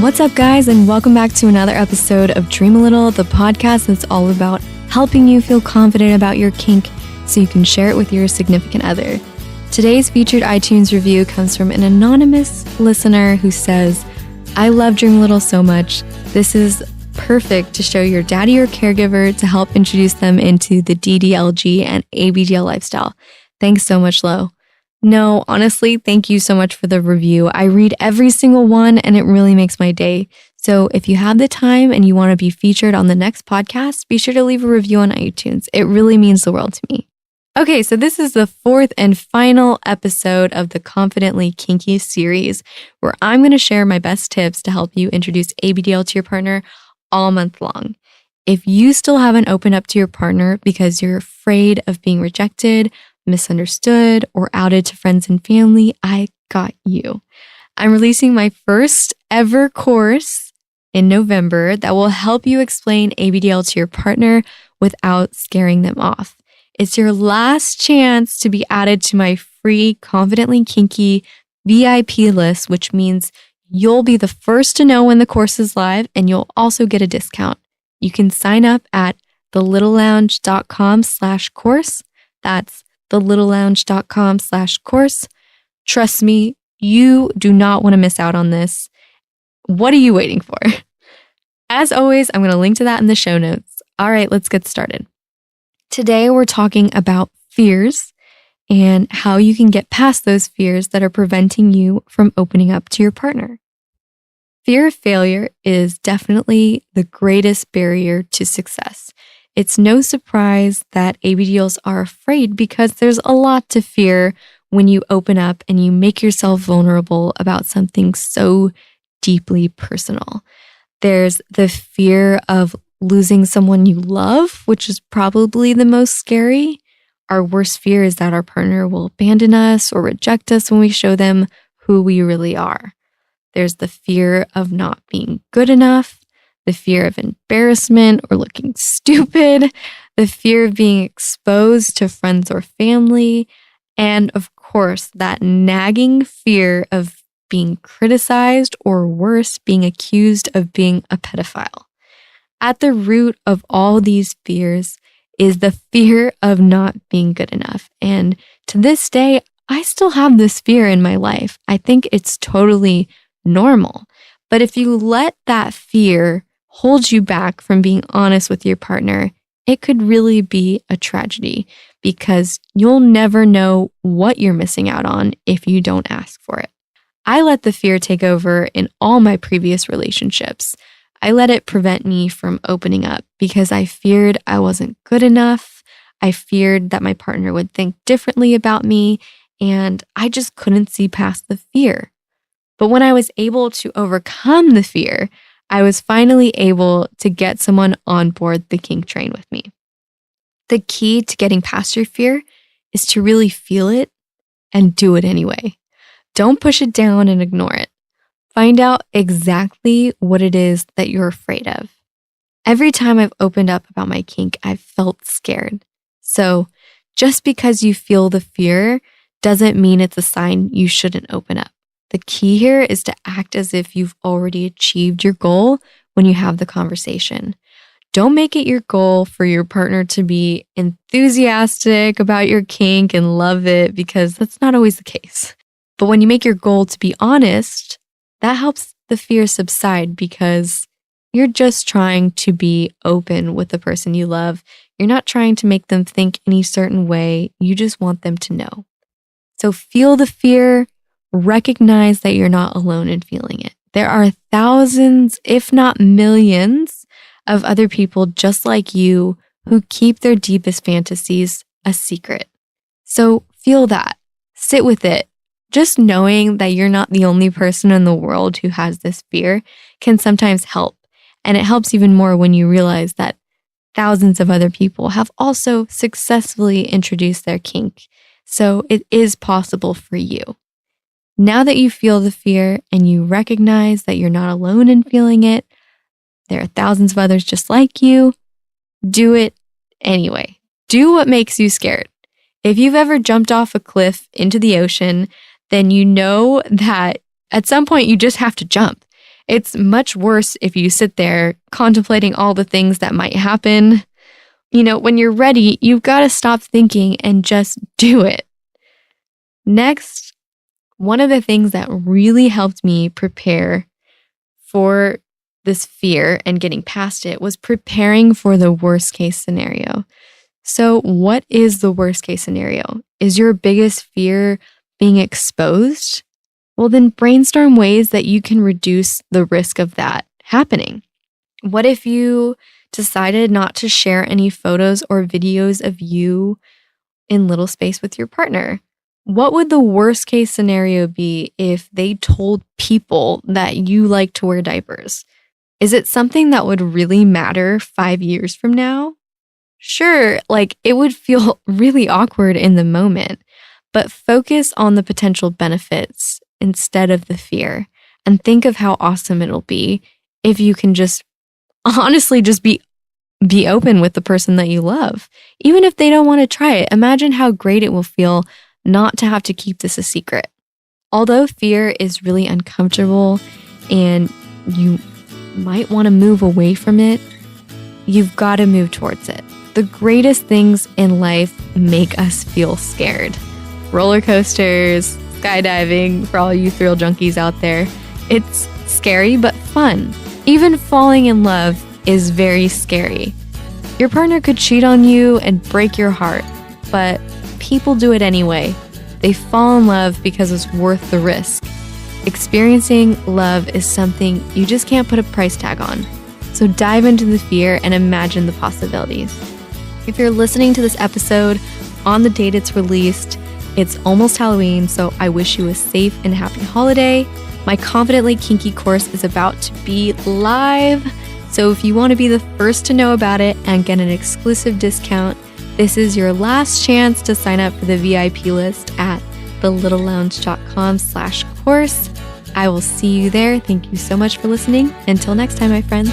What's up, guys, and welcome back to another episode of Dream a Little, the podcast that's all about helping you feel confident about your kink so you can share it with your significant other. Today's featured iTunes review comes from an anonymous listener who says, I love Dream a Little so much. This is perfect to show your daddy or caregiver to help introduce them into the DDLG and ABDL lifestyle. Thanks so much, Lo. No, honestly, thank you so much for the review. I read every single one and it really makes my day. So if you have the time and you want to be featured on the next podcast, be sure to leave a review on iTunes. It really means the world to me. Okay, so this is the fourth and final episode of the Confidently Kinky series, where I'm going to share my best tips to help you introduce ABDL to your partner all month long. If you still haven't opened up to your partner because you're afraid of being rejected, misunderstood, or outed to friends and family, I got you. I'm releasing my first ever course in November that will help you explain ABDL to your partner without scaring them off. It's your last chance to be added to my free Confidently Kinky VIP list, which means you'll be the first to know when the course is live and you'll also get a discount. You can sign up at thelittlelounge.com/course. That's thelittlelounge.com/course. Trust me, you do not want to miss out on this. What are you waiting for? As always, I'm going to link to that in the show notes. All right, let's get started. Today, we're talking about fears and how you can get past those fears that are preventing you from opening up to your partner. Fear of failure is definitely the greatest barrier to success. It's no surprise that ABDLs are afraid because there's a lot to fear when you open up and you make yourself vulnerable about something so deeply personal. There's the fear of losing someone you love, which is probably the most scary. Our worst fear is that our partner will abandon us or reject us when we show them who we really are. There's the fear of not being good enough, the fear of embarrassment or looking stupid, the fear of being exposed to friends or family, and of course, that nagging fear of being criticized or worse, being accused of being a pedophile. At the root of all these fears is the fear of not being good enough. And to this day, I still have this fear in my life. I think it's totally normal. But if you let that fear hold you back from being honest with your partner, it could really be a tragedy because you'll never know what you're missing out on if you don't ask for it. I let the fear take over in all my previous relationships. I let it prevent me from opening up because I feared I wasn't good enough. I feared that my partner would think differently about me, and I just couldn't see past the fear. But when I was able to overcome the fear, I was finally able to get someone on board the kink train with me. The key to getting past your fear is to really feel it and do it anyway. Don't push it down and ignore it. Find out exactly what it is that you're afraid of. Every time I've opened up about my kink, I've felt scared. So just because you feel the fear doesn't mean it's a sign you shouldn't open up. The key here is to act as if you've already achieved your goal when you have the conversation. Don't make it your goal for your partner to be enthusiastic about your kink and love it, because that's not always the case. But when you make your goal to be honest, that helps the fear subside because you're just trying to be open with the person you love. You're not trying to make them think any certain way. You just want them to know. So feel the fear. Recognize that you're not alone in feeling it. There are thousands, if not millions, of other people just like you who keep their deepest fantasies a secret. So feel that. Sit with it. Just knowing that you're not the only person in the world who has this fear can sometimes help. And it helps even more when you realize that thousands of other people have also successfully introduced their kink. So it is possible for you. Now that you feel the fear and you recognize that you're not alone in feeling it, there are thousands of others just like you, do it anyway. Do what makes you scared. If you've ever jumped off a cliff into the ocean, then you know that at some point you just have to jump. It's much worse if you sit there contemplating all the things that might happen. When you're ready, you've got to stop thinking and just do it. Next, one of the things that really helped me prepare for this fear and getting past it was preparing for the worst case scenario. So, what is the worst case scenario? Is your biggest fear being exposed? Well, then brainstorm ways that you can reduce the risk of that happening. What if you decided not to share any photos or videos of you in little space with your partner? What would the worst case scenario be if they told people that you like to wear diapers? Is it something that would really matter 5 years from now? Sure, it would feel really awkward in the moment, but focus on the potential benefits instead of the fear, and think of how awesome it'll be if you can just honestly just be open with the person that you love. Even if they don't want to try it, imagine how great it will feel not to have to keep this a secret. Although fear is really uncomfortable and you might want to move away from it, you've got to move towards it. The greatest things in life make us feel scared. Roller coasters, skydiving, for all you thrill junkies out there. It's scary but fun. Even falling in love is very scary. Your partner could cheat on you and break your heart, but people do it anyway. They fall in love because it's worth the risk. Experiencing love is something you just can't put a price tag on. So dive into the fear and imagine the possibilities. If you're listening to this episode on the date it's released, it's almost Halloween, so I wish you a safe and happy holiday. My Confidently Kinky course is about to be live, so if you want to be the first to know about it and get an exclusive discount, this is your last chance to sign up for the VIP list at thelittlelounge.com/course. I will see you there. Thank you so much for listening. Until next time, my friends.